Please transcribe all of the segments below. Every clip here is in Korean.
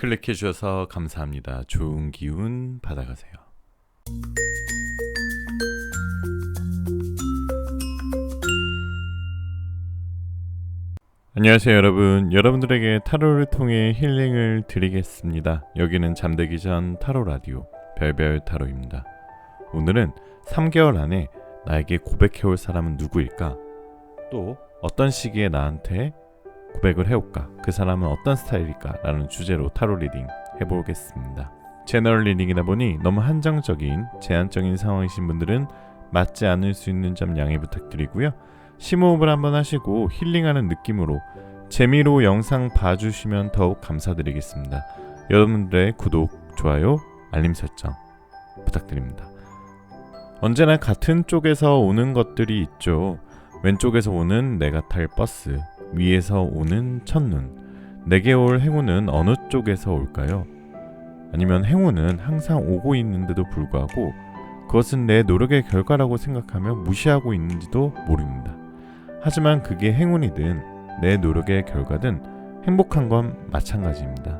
클릭해 주셔서 감사합니다. 좋은 기운 받아가세요. 안녕하세요 여러분. 여러분들에게 타로를 통해 힐링을 드리겠습니다. 여기는 잠들기 전 타로 라디오 별별 타로입니다. 오늘은 3개월 안에 나에게 고백해올 사람은 누구일까? 또 어떤 시기에 나한테 고백을 해올까? 그 사람은 어떤 스타일일까? 라는 주제로 타로 리딩 해보겠습니다. 제너럴 리딩이다 보니 너무 한정적인 제한적인 상황이신 분들은 맞지 않을 수 있는 점 양해 부탁드리고요. 심호흡을 한번 하시고 힐링하는 느낌으로 재미로 영상 봐주시면 더욱 감사드리겠습니다. 여러분들의 구독, 좋아요, 알림 설정 부탁드립니다. 언제나 같은 쪽에서 오는 것들이 있죠. 왼쪽에서 오는 내가 탈 버스, 위에서 오는 첫눈. 내게 올 행운은 어느 쪽에서 올까요? 아니면 행운은 항상 오고 있는데도 불구하고 그것은 내 노력의 결과라고 생각하며 무시하고 있는지도 모릅니다. 하지만 그게 행운이든 내 노력의 결과든 행복한 건 마찬가지입니다.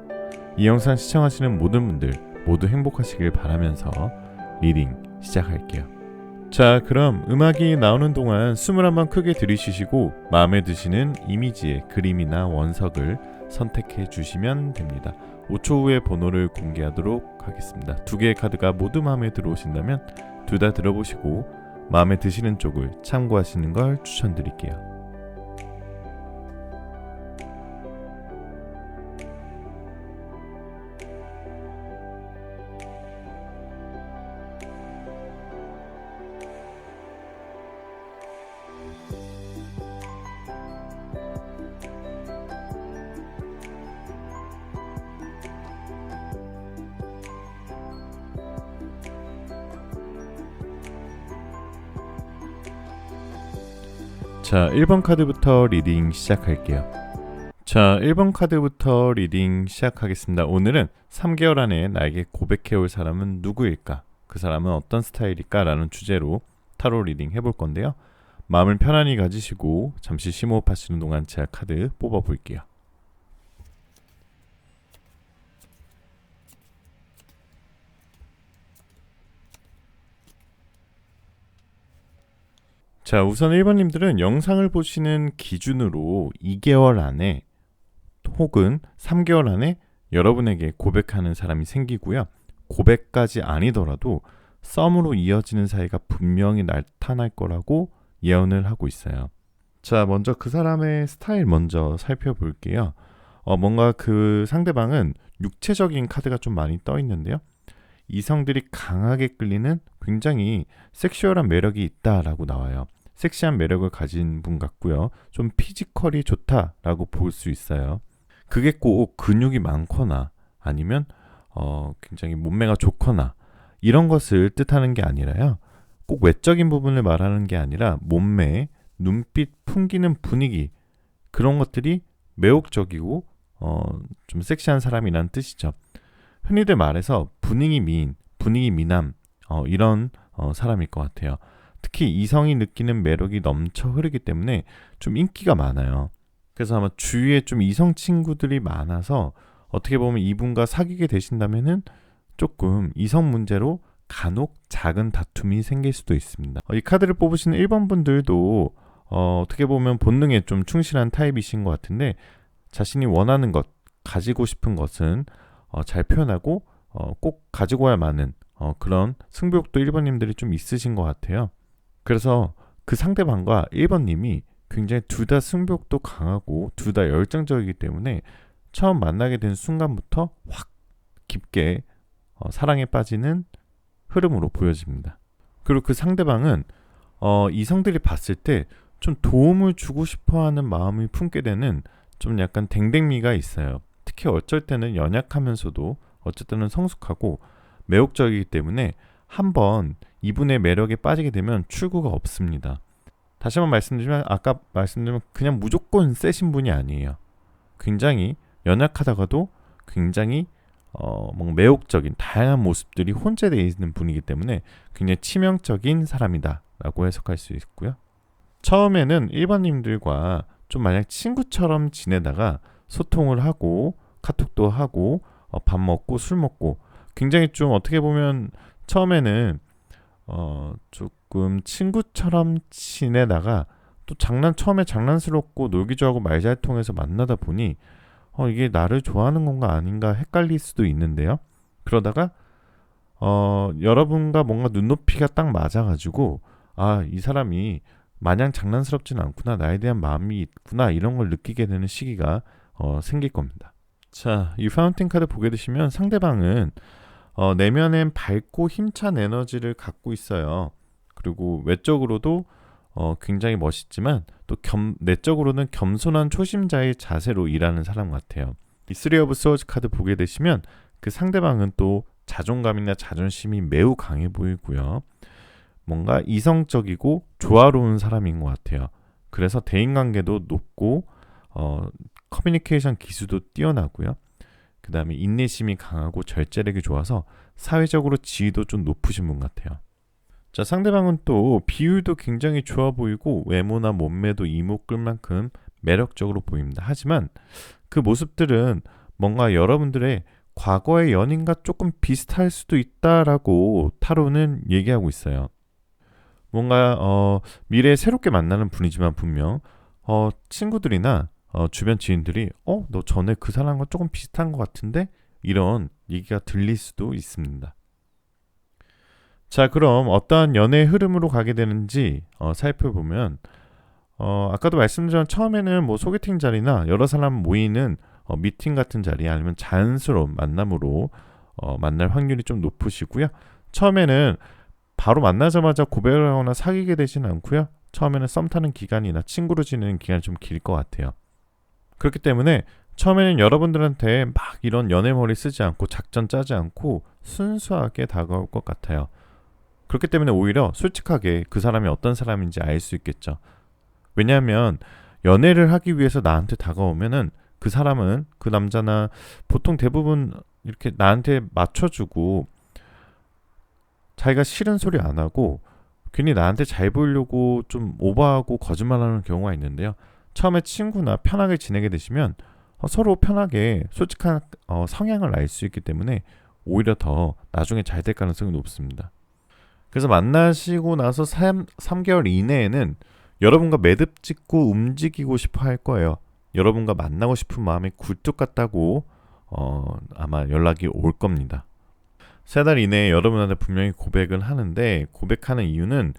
이 영상 시청하시는 모든 분들 모두 행복하시길 바라면서 리딩 시작할게요. 자, 그럼 음악이 나오는 동안 숨을 한번 크게 들이쉬시고 마음에 드시는 이미지의 그림이나 원석을 선택해 주시면 됩니다. 5초 후에 번호를 공개하도록 하겠습니다. 2개의 카드가 모두 마음에 들어오신다면 둘 다 들어보시고 마음에 드시는 쪽을 참고하시는 걸 추천드릴게요. 자, 1번 카드부터 리딩 시작할게요. 자, 1번 카드부터 리딩 시작하겠습니다. 오늘은 3개월 안에 나에게 고백해올 사람은 누구일까? 그 사람은 어떤 스타일일까? 라는 주제로 타로 리딩 해볼 건데요. 마음을 편안히 가지시고 잠시 심호흡하시는 동안 제가 카드 뽑아볼게요. 자, 우선 1번님들은 영상을 보시는 기준으로 2개월 안에 혹은 3개월 안에 여러분에게 고백하는 사람이 생기고요. 고백까지 아니더라도 썸으로 이어지는 사이가 분명히 나타날 거라고 예언을 하고 있어요. 자, 먼저 그 사람의 스타일 먼저 살펴볼게요. 뭔가 그 상대방은 육체적인 카드가 좀 많이 떠 있는데요. 이성들이 강하게 끌리는 굉장히 섹슈얼한 매력이 있다라고 나와요. 섹시한 매력을 가진 분 같고요. 좀 피지컬이 좋다라고 볼 수 있어요. 그게 꼭 근육이 많거나 아니면 굉장히 몸매가 좋거나 이런 것을 뜻하는 게 아니라요. 꼭 외적인 부분을 말하는 게 아니라 몸매, 눈빛, 풍기는 분위기 그런 것들이 매혹적이고 좀 섹시한 사람이라는 뜻이죠. 흔히들 말해서 분위기 미인, 분위기 미남 이런 사람일 것 같아요. 특히 이성이 느끼는 매력이 넘쳐 흐르기 때문에 좀 인기가 많아요. 그래서 아마 주위에 좀 이성 친구들이 많아서 어떻게 보면 이분과 사귀게 되신다면은 조금 이성 문제로 간혹 작은 다툼이 생길 수도 있습니다. 이 카드를 뽑으시는 1번 분들도 어떻게 보면 본능에 좀 충실한 타입이신 것 같은데 자신이 원하는 것, 가지고 싶은 것은 잘 표현하고 꼭 가지고 와야만은 그런 승부욕도 1번님들이 좀 있으신 것 같아요. 그래서 그 상대방과 1번님이 굉장히 둘 다 승부욕도 강하고 둘 다 열정적이기 때문에 처음 만나게 된 순간부터 확 깊게 사랑에 빠지는 흐름으로 보여집니다. 그리고 그 상대방은 이성들이 봤을 때 좀 도움을 주고 싶어하는 마음이 품게 되는 좀 약간 댕댕미가 있어요. 특히 어쩔 때는 연약하면서도 어쩔 때는 성숙하고 매혹적이기 때문에 한번 이분의 매력에 빠지게 되면 출구가 없습니다. 다시 한번 말씀드리면 아까 말씀드린 그냥 무조건 세신 분이 아니에요. 굉장히 연약하다가도 굉장히 뭔가 매혹적인 다양한 모습들이 혼재되어 있는 분이기 때문에 굉장히 치명적인 사람이다 라고 해석할 수 있고요. 처음에는 1번님들과 좀 만약 친구처럼 지내다가 소통을 하고 카톡도 하고 밥 먹고 술 먹고 굉장히 좀 어떻게 보면 처음에는 조금 친구처럼 지내다가 또 처음에 장난스럽고 놀기 좋아하고 말 잘 통해서 만나다 보니 이게 나를 좋아하는 건가 아닌가 헷갈릴 수도 있는데요. 그러다가 여러분과 뭔가 눈높이가 딱 맞아가지고 이 사람이 마냥 장난스럽진 않구나, 나에 대한 마음이 있구나, 이런 걸 느끼게 되는 시기가 생길 겁니다. 자, 이 파운틴 카드 보게 되시면 상대방은 내면엔 밝고 힘찬 에너지를 갖고 있어요. 그리고 외적으로도 굉장히 멋있지만 또 내적으로는 겸손한 초심자의 자세로 일하는 사람 같아요. 이 쓰리 오브 소즈 카드 보게 되시면 그 상대방은 또 자존감이나 자존심이 매우 강해 보이고요. 뭔가 이성적이고 조화로운 사람인 것 같아요. 그래서 대인관계도 높고 커뮤니케이션 기술도 뛰어나고요. 그 다음에 인내심이 강하고 절제력이 좋아서 사회적으로 지위도 좀 높으신 분 같아요. 자, 상대방은 또 비율도 굉장히 좋아 보이고 외모나 몸매도 이목 끌 만큼 매력적으로 보입니다. 하지만 그 모습들은 뭔가 여러분들의 과거의 연인과 조금 비슷할 수도 있다라고 타로는 얘기하고 있어요. 뭔가 미래에 새롭게 만나는 분이지만 분명 친구들이나 주변 지인들이 너 전에 그 사람과 조금 비슷한 것 같은데? 이런 얘기가 들릴 수도 있습니다. 자, 그럼 어떠한 연애의 흐름으로 가게 되는지 살펴보면 아까도 말씀드린 처음에는 뭐 소개팅 자리나 여러 사람 모이는 미팅 같은 자리 아니면 자연스러운 만남으로 만날 확률이 좀 높으시고요. 처음에는 바로 만나자마자 고백을 하거나 사귀게 되지는 않고요. 처음에는 썸 타는 기간이나 친구로 지내는 기간이 좀 길 것 같아요. 그렇기 때문에 처음에는 여러분들한테 막 이런 연애머리 쓰지 않고 작전 짜지 않고 순수하게 다가올 것 같아요. 그렇기 때문에 오히려 솔직하게 그 사람이 어떤 사람인지 알 수 있겠죠. 왜냐하면 연애를 하기 위해서 나한테 다가오면은 그 사람은, 그 남자나 보통 대부분 이렇게 나한테 맞춰주고 자기가 싫은 소리 안 하고 괜히 나한테 잘 보이려고 좀 오버하고 거짓말하는 경우가 있는데요. 처음에 친구나 편하게 지내게 되시면 서로 편하게 솔직한 성향을 알 수 있기 때문에 오히려 더 나중에 잘 될 가능성이 높습니다. 그래서 만나시고 나서 3개월 이내에는 여러분과 매듭 짓고 움직이고 싶어 할 거예요. 여러분과 만나고 싶은 마음이 굴뚝 같다고 아마 연락이 올 겁니다. 3달 이내에 여러분한테 분명히 고백을 하는데, 고백하는 이유는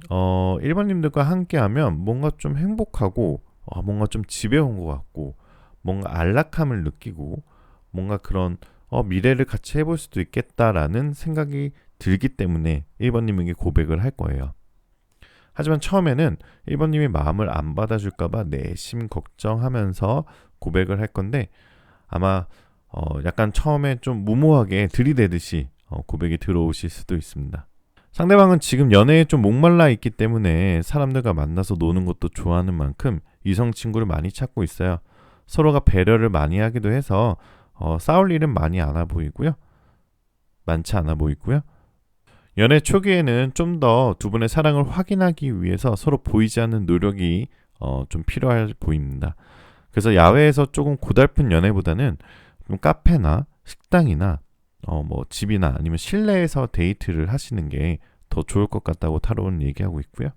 1번님들과 함께하면 뭔가 좀 행복하고 뭔가 좀 집에 온 것 같고 뭔가 안락함을 느끼고 뭔가 그런 미래를 같이 해볼 수도 있겠다라는 생각이 들기 때문에 1번님에게 고백을 할 거예요. 하지만 처음에는 1번님이 마음을 안 받아줄까봐 내심 걱정하면서 고백을 할 건데 아마 약간 처음에 좀 무모하게 들이대듯이 고백이 들어오실 수도 있습니다. 상대방은 지금 연애에 좀 목말라 있기 때문에 사람들과 만나서 노는 것도 좋아하는 만큼 이성 친구를 많이 찾고 있어요. 서로가 배려를 많이 하기도 해서 싸울 일은 많지 않아 보이고요. 연애 초기에는 좀 더 두 분의 사랑을 확인하기 위해서 서로 보이지 않는 노력이 좀 필요해 보입니다. 그래서 야외에서 조금 고달픈 연애보다는 좀 카페나 식당이나 뭐 집이나 아니면 실내에서 데이트를 하시는 게 더 좋을 것 같다고 타로는 얘기하고 있고요.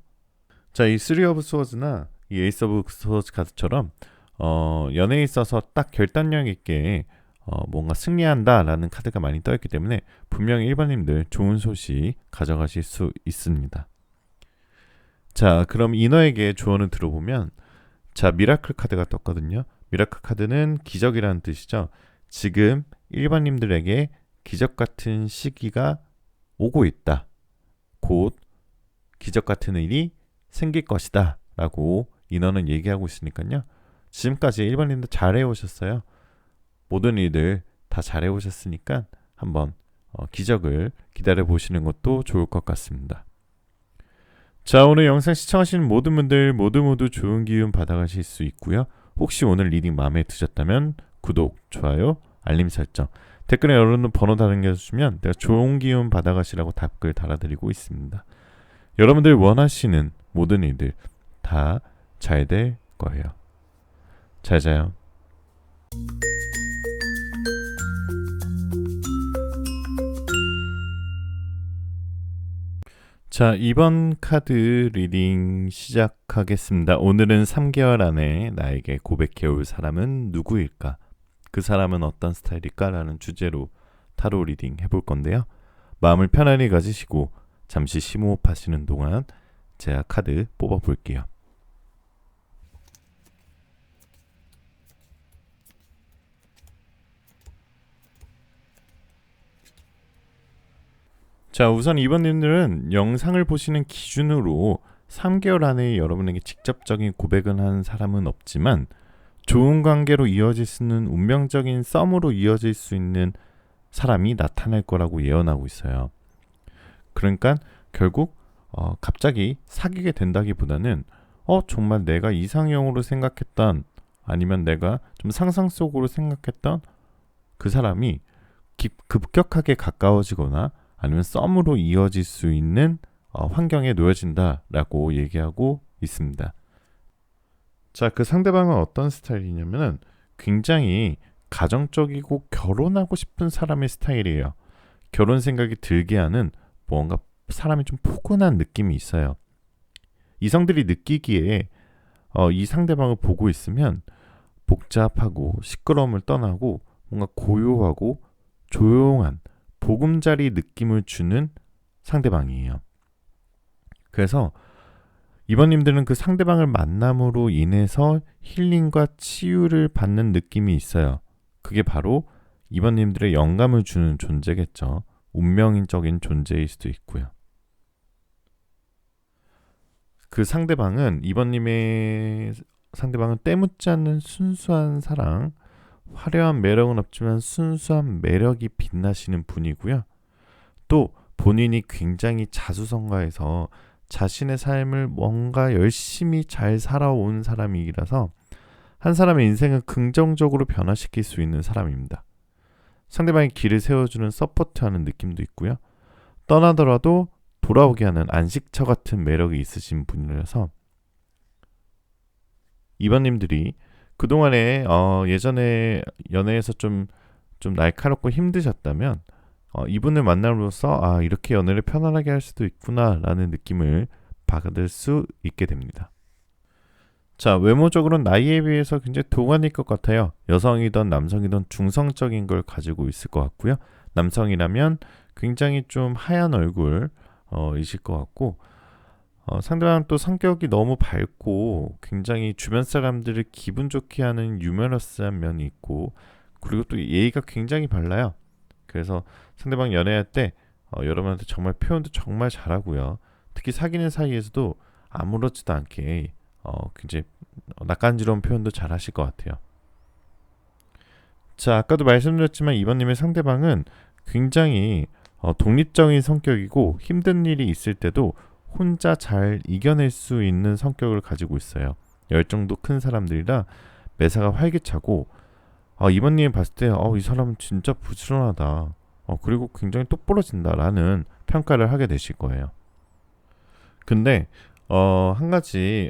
자, 이 3 오브 스워즈나 이 에이스 오브 스워즈 카드처럼 연애에 있어서 딱 결단력 있게 뭔가 승리한다라는 카드가 많이 떠있기 때문에 분명히 1번님들 좋은 소식 가져가실 수 있습니다. 자, 그럼 이너에게 조언을 들어보면, 자, 미라클 카드가 떴거든요. 미라클 카드는 기적이라는 뜻이죠. 지금 1번님들에게 기적 같은 시기가 오고 있다. 곧 기적 같은 일이 생길 것이다 라고 인어는 얘기하고 있으니까요. 지금까지 1번님들 잘해오셨어요. 모든 일들 다 잘해오셨으니까 한번 기적을 기다려보시는 것도 좋을 것 같습니다. 자, 오늘 영상 시청하시는 모든 분들 모두 좋은 기운 받아가실 수 있고요. 혹시 오늘 리딩 마음에 드셨다면 구독, 좋아요, 알림 설정, 댓글에 여러분 번호 남겨주시면 내가 좋은 기운 받아가시라고 답글 달아드리고 있습니다. 여러분들 원하시는 모든 일들 다 잘 될 거예요. 잘 자요. 자, 이번 카드 리딩 시작하겠습니다. 오늘은 3개월 안에 나에게 고백해올 사람은 누구일까? 그 사람은 어떤 스타일일까? 라는 주제로 타로 리딩 해볼 건데요. 마음을 편안히 가지시고 잠시 심호흡하시는 동안 제가 카드 뽑아볼게요. 자, 우선 이번님들은 영상을 보시는 기준으로 3개월 안에 여러분에게 직접적인 고백을 한 사람은 없지만 좋은 관계로 이어질 수 있는 운명적인 썸으로 이어질 수 있는 사람이 나타날 거라고 예언하고 있어요. 그러니까 결국 갑자기 사귀게 된다기보다는 정말 내가 이상형으로 생각했던, 아니면 내가 좀 상상 속으로 생각했던 그 사람이 급격하게 가까워지거나 아니면 썸으로 이어질 수 있는 환경에 놓여진다라고 얘기하고 있습니다. 자, 그 상대방은 어떤 스타일이냐면은 굉장히 가정적이고 결혼하고 싶은 사람의 스타일이에요. 결혼 생각이 들게 하는 뭔가 사람이 좀 포근한 느낌이 있어요. 이성들이 느끼기에 이 상대방을 보고 있으면 복잡하고 시끄러움을 떠나고 뭔가 고요하고 조용한 보금자리 느낌을 주는 상대방이에요. 그래서 이번님들은 그 상대방을 만남으로 인해서 힐링과 치유를 받는 느낌이 있어요. 그게 바로 이번님들의 영감을 주는 존재겠죠. 운명적인 존재일 수도 있고요. 그 상대방은 이번님의 상대방은 때묻지 않는 순수한 사랑, 화려한 매력은 없지만 순수한 매력이 빛나시는 분이고요. 또 본인이 굉장히 자수성가해서 자신의 삶을 뭔가 열심히 잘 살아온 사람이라서 한 사람의 인생을 긍정적으로 변화시킬 수 있는 사람입니다. 상대방의 길을 세워주는 서포트하는 느낌도 있고요. 떠나더라도 돌아오게 하는 안식처 같은 매력이 있으신 분이라서 이번님들이 그동안에 예전에 연애에서 좀 날카롭고 힘드셨다면 이분을 만남으로써 이렇게 연애를 편안하게 할 수도 있구나라는 느낌을 받을 수 있게 됩니다. 자, 외모적으로는 나이에 비해서 굉장히 동안일 것 같아요. 여성이든 남성이든 중성적인 걸 가지고 있을 것 같고요. 남성이라면 굉장히 좀 하얀 얼굴 이실 것 같고, 상대방 또 성격이 너무 밝고 굉장히 주변 사람들을 기분 좋게 하는 유머러스한 면이 있고, 그리고 또 예의가 굉장히 발라요. 그래서 상대방 연애할 때 여러분한테 정말 표현도 정말 잘하고요. 특히 사귀는 사이에서도 아무렇지도 않게 굉장히 낯간지러운 표현도 잘 하실 것 같아요. 자, 아까도 말씀드렸지만 이번님의 상대방은 굉장히 독립적인 성격이고 힘든 일이 있을 때도 혼자 잘 이겨낼 수 있는 성격을 가지고 있어요. 열정도 큰 사람들이라 매사가 활기차고 이번님이 봤을 때 이 사람은 진짜 부지런하다. 그리고 굉장히 똑부러진다라는 평가를 하게 되실 거예요. 근데 한 가지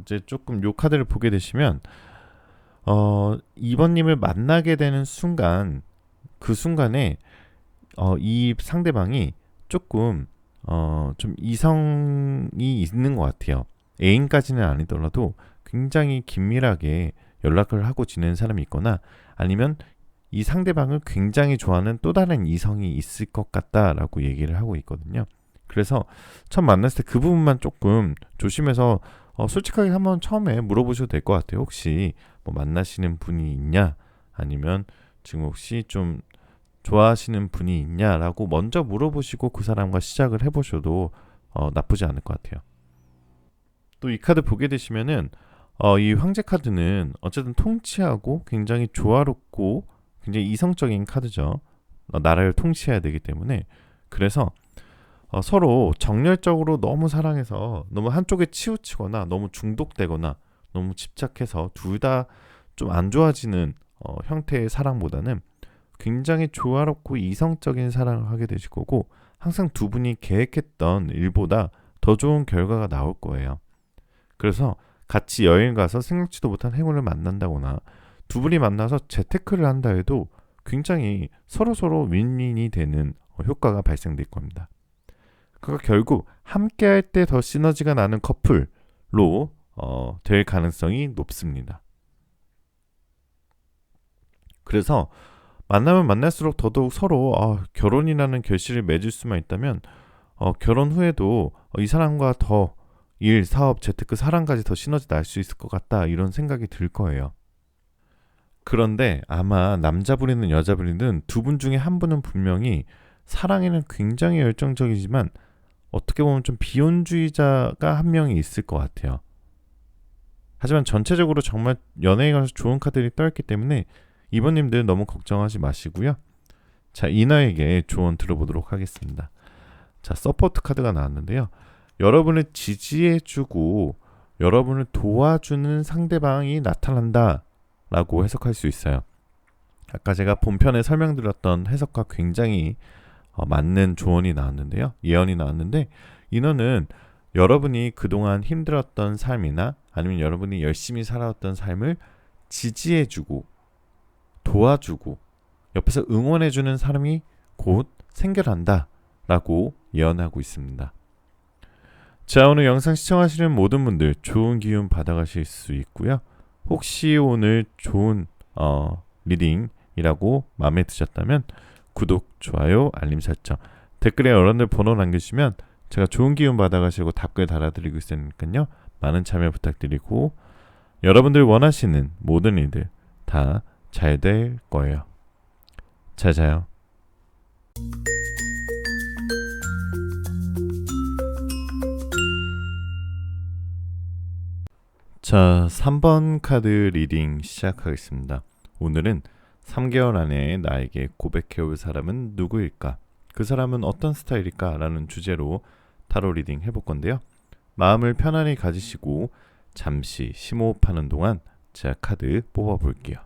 이제 조금 요 카드를 보게 되시면 이번님을 만나게 되는 순간, 그 순간에 이 상대방이 조금 좀 이성이 있는 것 같아요. 애인까지는 아니더라도 굉장히 긴밀하게 연락을 하고 지내는 사람이 있거나 아니면 이 상대방을 굉장히 좋아하는 또 다른 이성이 있을 것 같다라고 얘기를 하고 있거든요. 그래서 처음 만났을 때 그 부분만 조금 조심해서 솔직하게 한번 처음에 물어보셔도 될 것 같아요. 혹시 뭐 만나시는 분이 있냐, 아니면 지금 혹시 좀 좋아하시는 분이 있냐라고 먼저 물어보시고 그 사람과 시작을 해보셔도 나쁘지 않을 것 같아요. 또 이 카드 보게 되시면은 이 황제 카드는 어쨌든 통치하고 굉장히 조화롭고 굉장히 이성적인 카드죠. 나라를 통치해야 되기 때문에. 그래서 서로 정열적으로 너무 사랑해서 너무 한쪽에 치우치거나 너무 중독되거나 너무 집착해서 둘 다 좀 안 좋아지는 형태의 사랑보다는 굉장히 조화롭고 이성적인 사랑을 하게 되실 거고, 항상 두 분이 계획했던 일보다 더 좋은 결과가 나올 거예요. 그래서 같이 여행 가서 생각지도 못한 행운을 만난다거나 두 분이 만나서 재테크를 한다 해도 굉장히 서로서로 윈윈이 되는 효과가 발생될 겁니다. 그러니까 결국 함께할 때 더 시너지가 나는 커플로 될 가능성이 높습니다. 그래서 만나면 만날수록 더더욱 서로 결혼이라는 결실을 맺을 수만 있다면 결혼 후에도 이 사람과 더 일, 사업, 재테크, 사랑까지 더 시너지 날 수 있을 것 같다 이런 생각이 들 거예요. 그런데 아마 남자분이든 여자분이든 두 분 중에 한 분은 분명히 사랑에는 굉장히 열정적이지만 어떻게 보면 좀 비혼주의자가 한 명이 있을 것 같아요. 하지만 전체적으로 정말 연애에 관해서 좋은 카드들이 떠있기 때문에 이번님들 너무 걱정하지 마시고요. 자, 이나에게 조언 들어보도록 하겠습니다. 자, 서포트 카드가 나왔는데요. 여러분을 지지해주고 여러분을 도와주는 상대방이 나타난다 라고 해석할 수 있어요. 아까 제가 본편에 설명드렸던 해석과 굉장히 맞는 조언이 나왔는데요. 예언이 나왔는데 이너는 여러분이 그동안 힘들었던 삶이나 아니면 여러분이 열심히 살아왔던 삶을 지지해주고 도와주고 옆에서 응원해주는 사람이 곧 생겨난다 라고 예언하고 있습니다. 자, 오늘 영상 시청하시는 모든 분들 좋은 기운 받아가실 수 있고요. 혹시 오늘 좋은 리딩이라고 마음에 드셨다면 구독, 좋아요, 알림 설정, 댓글에 여러분들 번호 남겨주시면 제가 좋은 기운 받아가시고 답글 달아드리고 있으니까요. 많은 참여 부탁드리고 여러분들 원하시는 모든 일들 다 잘 될 거예요. 잘 자요. 자, 3번 카드 리딩 시작하겠습니다. 오늘은 3개월 안에 나에게 고백해올 사람은 누구일까? 그 사람은 어떤 스타일일까? 라는 주제로 타로 리딩 해볼 건데요. 마음을 편안히 가지시고 잠시 심호흡하는 동안 제가 카드 뽑아볼게요.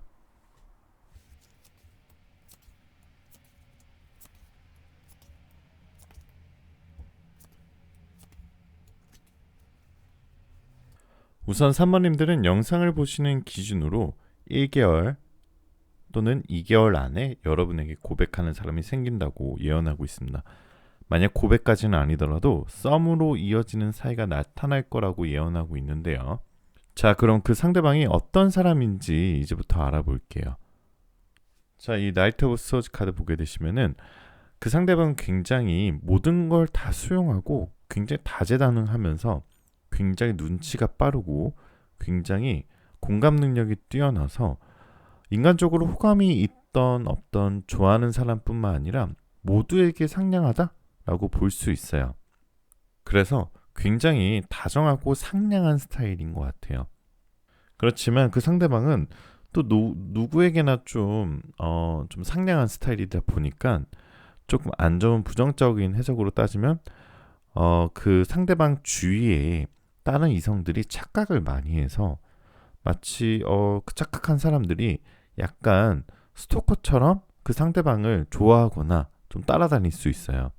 우선 3번님들은 영상을 보시는 기준으로 1개월 또는 2개월 안에 여러분에게 고백하는 사람이 생긴다고 예언하고 있습니다. 만약 고백까지는 아니더라도 썸으로 이어지는 사이가 나타날 거라고 예언하고 있는데요. 자, 그럼 그 상대방이 어떤 사람인지 이제부터 알아볼게요. 자, 이 나이트 오브 소즈 카드 보게 되시면은 그 상대방은 굉장히 모든 걸 다 수용하고 굉장히 다재다능하면서 굉장히 눈치가 빠르고 굉장히 공감 능력이 뛰어나서 인간적으로 호감이 있던 없던 좋아하는 사람뿐만 아니라 모두에게 상냥하다라고 볼 수 있어요. 그래서 굉장히 다정하고 상냥한 스타일인 것 같아요. 그렇지만 그 상대방은 또 누구에게나 좀 상냥한 스타일이다 보니까 조금 안 좋은 부정적인 해석으로 따지면 그 상대방 주위에 다른 이성들이 착각을 많이 해서 마치 그 착각한 사람들이 약간 스토커처럼 그 상대방을 좋아하거나 좀 따라다닐 수 있어요.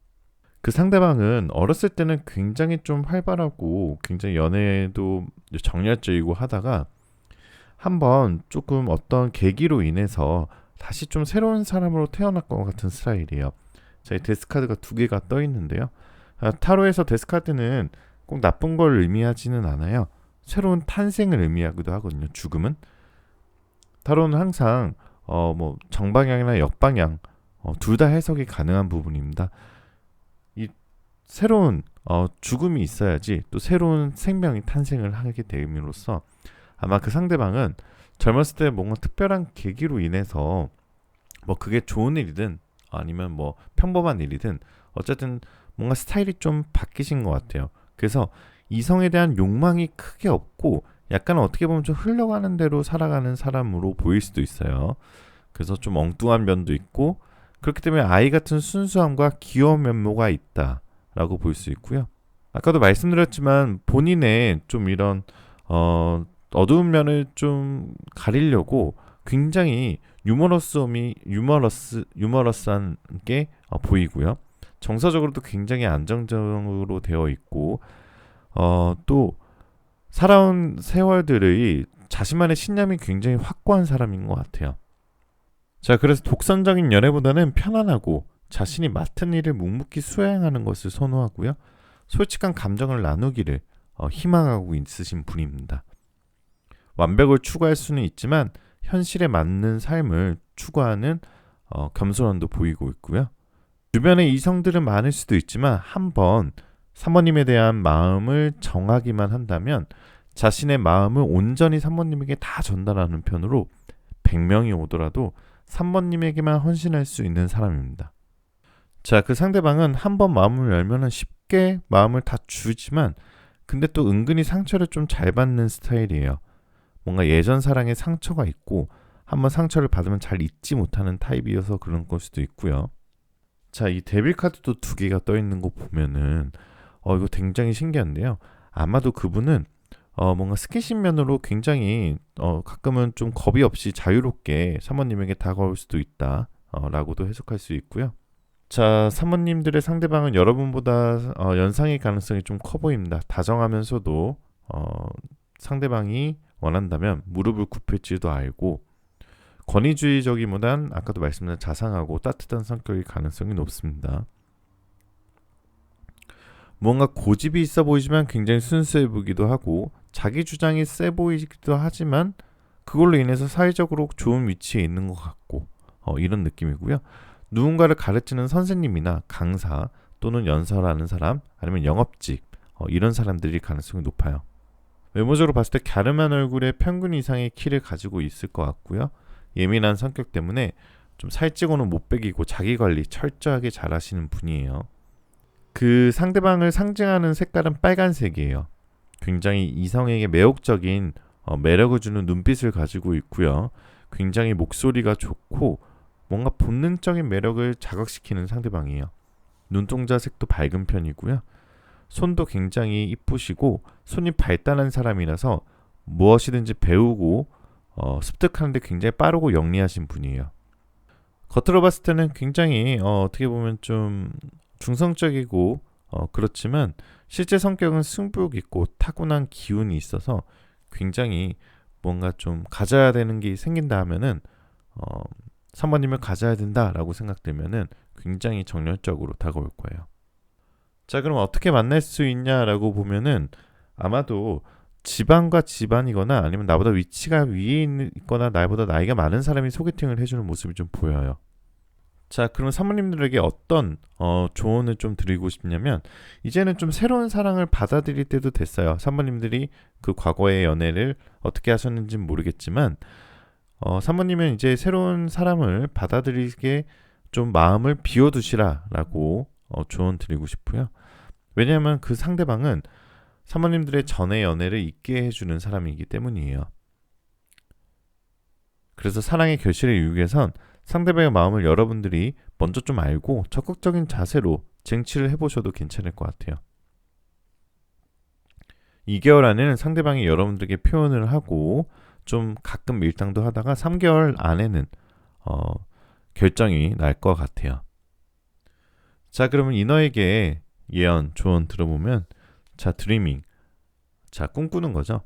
그 상대방은 어렸을 때는 굉장히 좀 활발하고 굉장히 연애도 정열적이고 하다가 한번 조금 어떤 계기로 인해서 다시 좀 새로운 사람으로 태어날 것 같은 스타일이에요. 자, 이 데스카드가 두 개가 떠 있는데요. 타로에서 데스카드는 꼭 나쁜 걸 의미하지는 않아요. 새로운 탄생을 의미하기도 하거든요. 죽음은. 타로는 항상 정방향이나 역방향 둘 다 해석이 가능한 부분입니다. 이 새로운 죽음이 있어야지 또 새로운 생명이 탄생을 하게 됨으로써 아마 그 상대방은 젊었을 때 뭔가 특별한 계기로 인해서 그게 좋은 일이든 아니면 평범한 일이든 어쨌든 뭔가 스타일이 좀 바뀌신 것 같아요. 그래서 이성에 대한 욕망이 크게 없고 약간 어떻게 보면 좀 흘러가는 대로 살아가는 사람으로 보일 수도 있어요. 그래서 좀 엉뚱한 면도 있고 그렇기 때문에 아이 같은 순수함과 귀여운 면모가 있다라고 볼 수 있고요. 아까도 말씀드렸지만 본인의 좀 이런 어두운 면을 좀 가리려고 굉장히 유머러스한 게 보이고요. 정서적으로도 굉장히 안정적으로 되어 있고 또 살아온 세월들의 자신만의 신념이 굉장히 확고한 사람인 것 같아요. 자, 그래서 독선적인 연애보다는 편안하고 자신이 맡은 일을 묵묵히 수행하는 것을 선호하고요. 솔직한 감정을 나누기를 희망하고 있으신 분입니다. 완벽을 추구할 수는 있지만 현실에 맞는 삶을 추구하는 겸손함도 보이고 있고요. 주변에 이성들은 많을 수도 있지만 한번 사모님에 대한 마음을 정하기만 한다면 자신의 마음을 온전히 사모님에게 다 전달하는 편으로 100명이 오더라도 사모님에게만 헌신할 수 있는 사람입니다. 자, 그 상대방은 한번 마음을 열면 쉽게 마음을 다 주지만 근데 또 은근히 상처를 좀 잘 받는 스타일이에요. 뭔가 예전 사랑에 상처가 있고 한번 상처를 받으면 잘 잊지 못하는 타입이어서 그런 걸 수도 있고요. 자, 이 데빌 카드도 2개가 떠 있는 거 보면은 이거 굉장히 신기한데요. 아마도 그분은 뭔가 스킨십 면으로 굉장히 가끔은 좀 겁이 없이 자유롭게 사모님에게 다가올 수도 있다 라고도 해석할 수 있고요. 자, 사모님들의 상대방은 여러분보다 연상의 가능성이 좀 커 보입니다. 다정하면서도 상대방이 원한다면 무릎을 굽힐지도 알고 권위주의적이보단 아까도 말씀드린 자상하고 따뜻한 성격일 가능성이 높습니다. 뭔가 고집이 있어 보이지만 굉장히 순수해 보이기도 하고 자기 주장이 세 보이기도 하지만 그걸로 인해서 사회적으로 좋은 위치에 있는 것 같고 이런 느낌이고요. 누군가를 가르치는 선생님이나 강사 또는 연설하는 사람 아니면 영업직 이런 사람들이 가능성이 높아요. 외모적으로 봤을 때 갸름한 얼굴에 평균 이상의 키를 가지고 있을 것 같고요. 예민한 성격 때문에 좀 살찌고는 못 배기고 자기관리 철저하게 잘하시는 분이에요. 그 상대방을 상징하는 색깔은 빨간색이에요. 굉장히 이성에게 매혹적인 매력을 주는 눈빛을 가지고 있고요. 굉장히 목소리가 좋고 뭔가 본능적인 매력을 자극시키는 상대방이에요. 눈동자 색도 밝은 편이고요. 손도 굉장히 이쁘시고 손이 발달한 사람이라서 무엇이든지 배우고 습득하는데 굉장히 빠르고 영리하신 분이에요. 겉으로 봤을 때는 굉장히 어떻게 보면 좀 중성적이고 그렇지만 실제 성격은 승부욕 있고 타고난 기운이 있어서 굉장히 뭔가 좀 가져야 되는 게 생긴다 하면은 사모님을 가져야 된다라고 생각되면은 굉장히 정열적으로 다가올 거예요. 자, 그럼 어떻게 만날 수 있냐라고 보면은 아마도 집안과 집안이거나 아니면 나보다 위치가 위에 있거나 나보다 나이가 많은 사람이 소개팅을 해주는 모습이 좀 보여요. 자, 그럼 사모님들에게 어떤 조언을 좀 드리고 싶냐면 이제는 좀 새로운 사랑을 받아들일 때도 됐어요. 사모님들이 그 과거의 연애를 어떻게 하셨는지는 모르겠지만 사모님은 이제 새로운 사람을 받아들이게 좀 마음을 비워두시라라고 조언 드리고 싶고요. 왜냐하면 그 상대방은 사모님들의 전의 연애를 잊게 해주는 사람이기 때문이에요. 그래서 사랑의 결실을 이루기 위해선 상대방의 마음을 여러분들이 먼저 좀 알고 적극적인 자세로 쟁취를 해보셔도 괜찮을 것 같아요. 2개월 안에는 상대방이 여러분들에게 표현을 하고 좀 가끔 밀당도 하다가 3개월 안에는 결정이 날 것 같아요. 자, 그러면 이너에게 예언, 조언 들어보면 자, 드리밍. 자, 꿈꾸는 거죠.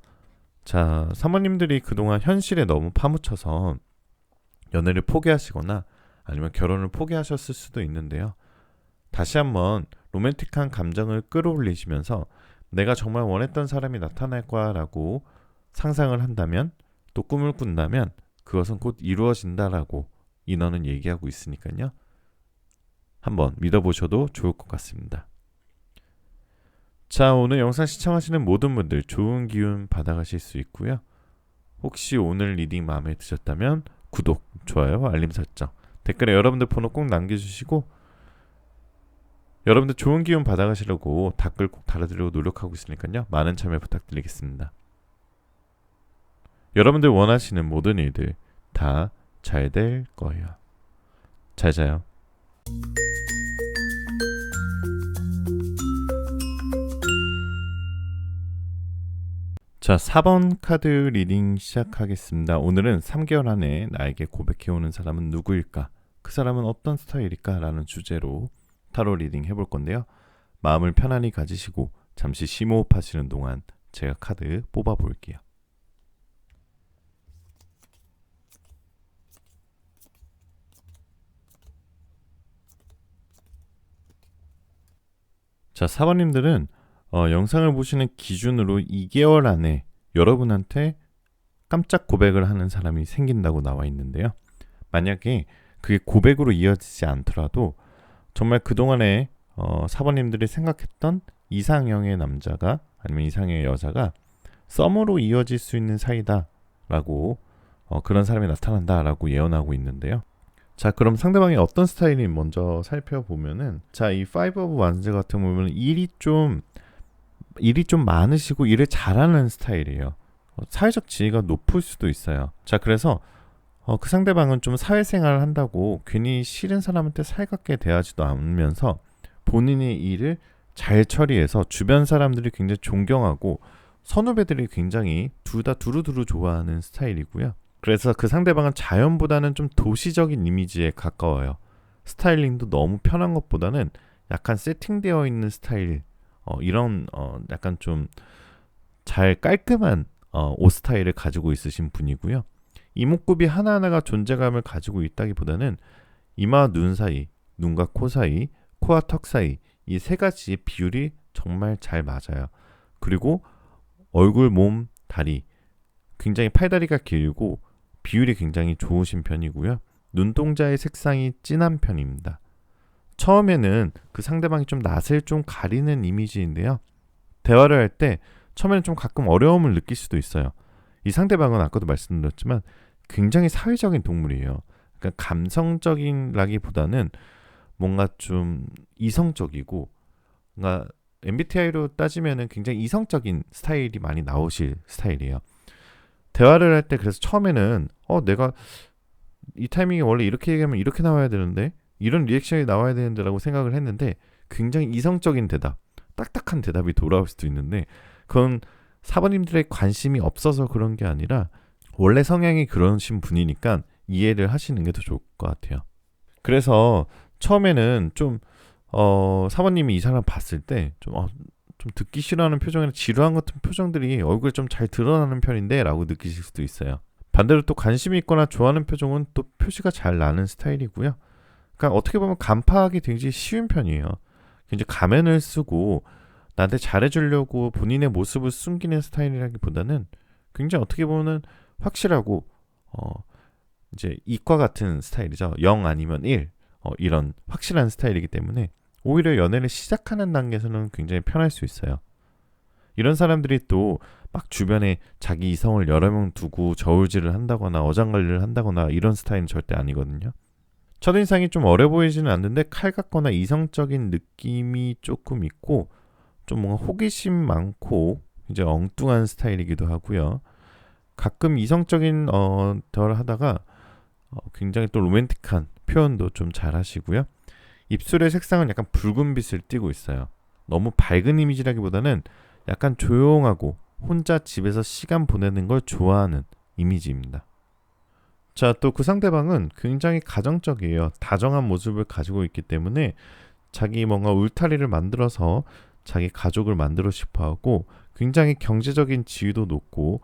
자, 사모님들이 그동안 현실에 너무 파묻혀서 연애를 포기하시거나 아니면 결혼을 포기하셨을 수도 있는데요. 다시 한번 로맨틱한 감정을 끌어올리시면서 내가 정말 원했던 사람이 나타날 거야 라고 상상을 한다면 또 꿈을 꾼다면 그것은 곧 이루어진다라고 인어는 얘기하고 있으니까요. 한번 믿어보셔도 좋을 것 같습니다. 자, 오늘 영상 시청하시는 모든 분들 좋은 기운 받아가실 수 있고요. 혹시 오늘 리딩 마음에 드셨다면 구독, 좋아요, 알림 설정, 댓글에 여러분들 번호 꼭 남겨주시고 여러분들 좋은 기운 받아가시려고 댓글 꼭 달아드리려고 노력하고 있으니까요. 많은 참여 부탁드리겠습니다. 여러분들 원하시는 모든 일들 다 잘 될 거예요. 잘 자요. 자, 4번 카드 리딩 시작하겠습니다. 오늘은 3개월 안에 나에게 고백해오는 사람은 누구일까? 그 사람은 어떤 스타일일까? 라는 주제로 타로 리딩 해볼 건데요. 마음을 편안히 가지시고 잠시 심호흡하시는 동안 제가 카드 뽑아볼게요. 자, 사모님들은 영상을 보시는 기준으로 2개월 안에 여러분한테 깜짝 고백을 하는 사람이 생긴다고 나와 있는데요. 만약에 그게 고백으로 이어지지 않더라도 정말 그동안에 사모님들이 생각했던 이상형의 남자가 아니면 이상형의 여자가 썸으로 이어질 수 있는 사이다라고 그런 사람이 나타난다라고 예언하고 있는데요. 자, 그럼 상대방이 어떤 스타일이 먼저 살펴보면은, 자, 이 파이브 오브 완즈 같은 경우는 일이 좀 많으시고 일을 잘하는 스타일이에요. 사회적 지위가 높을 수도 있어요. 자, 그래서 그 상대방은 좀 사회생활을 한다고 괜히 싫은 사람한테 살갑게 대하지도 않으면서 본인의 일을 잘 처리해서 주변 사람들이 굉장히 존경하고 선후배들이 굉장히 둘 다 두루두루 좋아하는 스타일이고요. 그래서 그 상대방은 자연보다는 좀 도시적인 이미지에 가까워요. 스타일링도 너무 편한 것보다는 약간 세팅되어 있는 스타일, 이런 약간 좀 잘 깔끔한 옷 스타일을 가지고 있으신 분이고요. 이목구비 하나하나가 존재감을 가지고 있다기보다는 이마와 눈 사이, 눈과 코 사이, 코와 턱 사이, 이 세 가지의 비율이 정말 잘 맞아요. 그리고 얼굴, 몸, 다리, 굉장히 팔다리가 길고 비율이 굉장히 좋으신 편이고요. 눈동자의 색상이 진한 편입니다. 처음에는 그 상대방이 좀 낯을 좀 가리는 이미지인데요. 대화를 할 때 처음에는 좀 가끔 어려움을 느낄 수도 있어요. 이 상대방은 아까도 말씀드렸지만 굉장히 사회적인 동물이에요. 그러니까 감성적인라기보다는 뭔가 좀 이성적이고, 그러니까 MBTI로 따지면은 굉장히 이성적인 스타일이 많이 나오실 스타일이에요. 대화를 할 때 그래서 처음에는 내가 이 타이밍에 원래 이렇게 얘기하면 이렇게 나와야 되는데, 이런 리액션이 나와야 되는데 라고 생각을 했는데 굉장히 이성적인 대답, 딱딱한 대답이 돌아올 수도 있는데, 그건 사모님들의 관심이 없어서 그런 게 아니라 원래 성향이 그러신 분이니까 이해를 하시는 게 더 좋을 것 같아요. 그래서 처음에는 좀 사모님이 이 사람 봤을 때 좀 듣기 싫어하는 표정이나 지루한 같은 표정들이 얼굴에 좀 잘 드러나는 편인데 라고 느끼실 수도 있어요. 반대로 또 관심이 있거나 좋아하는 표정은 또 표시가 잘 나는 스타일이고요. 그러니까 어떻게 보면 간파하기 굉장히 쉬운 편이에요. 굉장히 가면을 쓰고 나한테 잘해주려고 본인의 모습을 숨기는 스타일이라기보다는 굉장히 어떻게 보면 확실하고 이제 이과 같은 스타일이죠. 0 아니면 1, 이런 확실한 스타일이기 때문에 오히려 연애를 시작하는 단계에서는 굉장히 편할 수 있어요. 이런 사람들이 또 막 주변에 자기 이성을 여러 명 두고 저울질을 한다거나 어장관리를 한다거나 이런 스타일은 절대 아니거든요. 첫인상이 좀 어려 보이지는 않는데 칼 같거나 이성적인 느낌이 조금 있고 좀 뭔가 호기심 많고 이제 엉뚱한 스타일이기도 하고요. 가끔 이성적인 대화를 하다가 굉장히 또 로맨틱한 표현도 좀 잘 하시고요. 입술의 색상은 약간 붉은빛을 띠고 있어요. 너무 밝은 이미지라기보다는 약간 조용하고 혼자 집에서 시간 보내는 걸 좋아하는 이미지입니다. 자, 또 그 상대방은 굉장히 가정적이에요. 다정한 모습을 가지고 있기 때문에 자기 뭔가 울타리를 만들어서 자기 가족을 만들어 싶어 하고 굉장히 경제적인 지위도 높고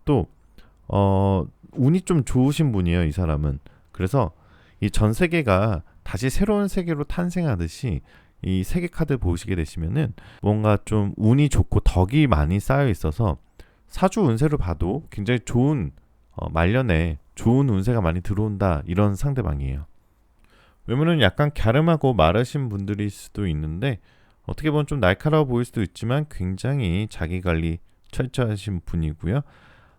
또 운이 좀 좋으신 분이에요, 이 사람은. 그래서 이 전 세계가 다시 새로운 세계로 탄생하듯이 이 세계 카드 보시게 되시면은 뭔가 좀 운이 좋고 덕이 많이 쌓여 있어서 사주 운세로 봐도 굉장히 좋은 말년에 좋은 운세가 많이 들어온다, 이런 상대방이에요. 외모는 약간 갸름하고 마르신 분들일 수도 있는데 어떻게 보면 좀 날카로워 보일 수도 있지만 굉장히 자기관리 철저하신 분이고요.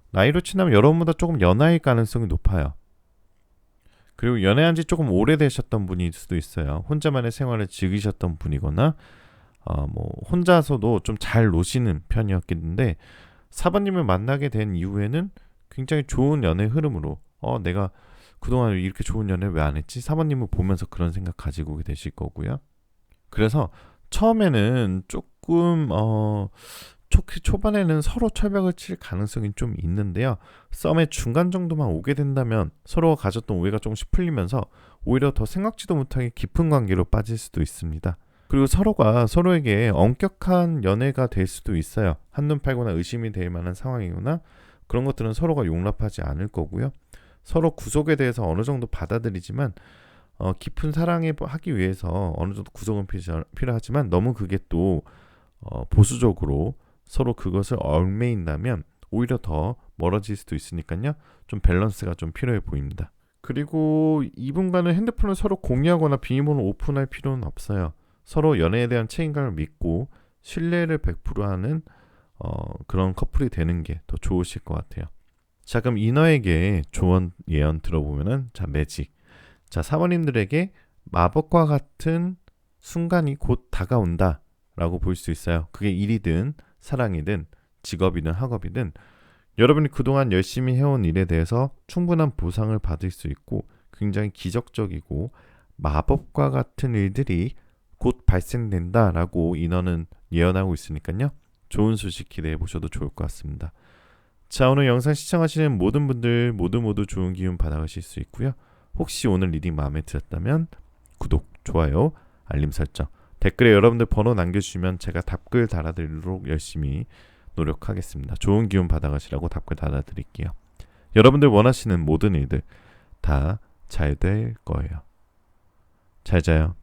나이로 치면 여러분보다 조금 연하일 가능성이 높아요. 그리고 연애한 지 조금 오래되셨던 분일 수도 있어요. 혼자만의 생활을 즐기셨던 분이거나 뭐 혼자서도 좀 잘 노시는 편이었겠는데 사바님을 만나게 된 이후에는 굉장히 좋은 연애 흐름으로 내가 그동안 이렇게 좋은 연애를 왜 안 했지? 사바님을 보면서 그런 생각 가지고 되실 거고요. 그래서 처음에는 조금 초반에는 서로 철벽을 칠 가능성이 좀 있는데요. 썸의 중간 정도만 오게 된다면 서로가 가졌던 오해가 조금씩 풀리면서 오히려 더 생각지도 못하게 깊은 관계로 빠질 수도 있습니다. 그리고 서로가 서로에게 엄격한 연애가 될 수도 있어요. 한눈 팔거나 의심이 될 만한 상황이거나 그런 것들은 서로가 용납하지 않을 거고요. 서로 구속에 대해서 어느 정도 받아들이지만 깊은 사랑에 하기 위해서 어느 정도 구속은 필요하지만 너무 그게 또 보수적으로 서로 그것을 얽매인다면 오히려 더 멀어질 수도 있으니까요. 좀 밸런스가 좀 필요해 보입니다. 그리고 이분과는 핸드폰을 서로 공유하거나 비밀번호 오픈할 필요는 없어요. 서로 연애에 대한 책임감을 믿고 신뢰를 100%하는 그런 커플이 되는 게 더 좋으실 것 같아요. 자, 그럼 이너에게 조언 예언 들어보면은, 자, 매직. 자, 사모님들에게 마법과 같은 순간이 곧 다가온다 라고 볼 수 있어요. 그게 일이든 사랑이든 직업이든 학업이든 여러분이 그동안 열심히 해온 일에 대해서 충분한 보상을 받을 수 있고 굉장히 기적적이고 마법과 같은 일들이 곧 발생된다라고 인어는 예언하고 있으니까요. 좋은 소식 기대해 보셔도 좋을 것 같습니다. 자, 오늘 영상 시청하시는 모든 분들 모두 좋은 기운 받아가실 수 있고요. 혹시 오늘 리딩 마음에 드셨다면 구독, 좋아요, 알림 설정, 댓글에 여러분들 번호 남겨주시면 제가 답글 달아드리도록 열심히 노력하겠습니다. 좋은 기운 받아가시라고 답글 달아드릴게요. 여러분들 원하시는 모든 일들 다 잘 될 거예요. 잘 자요.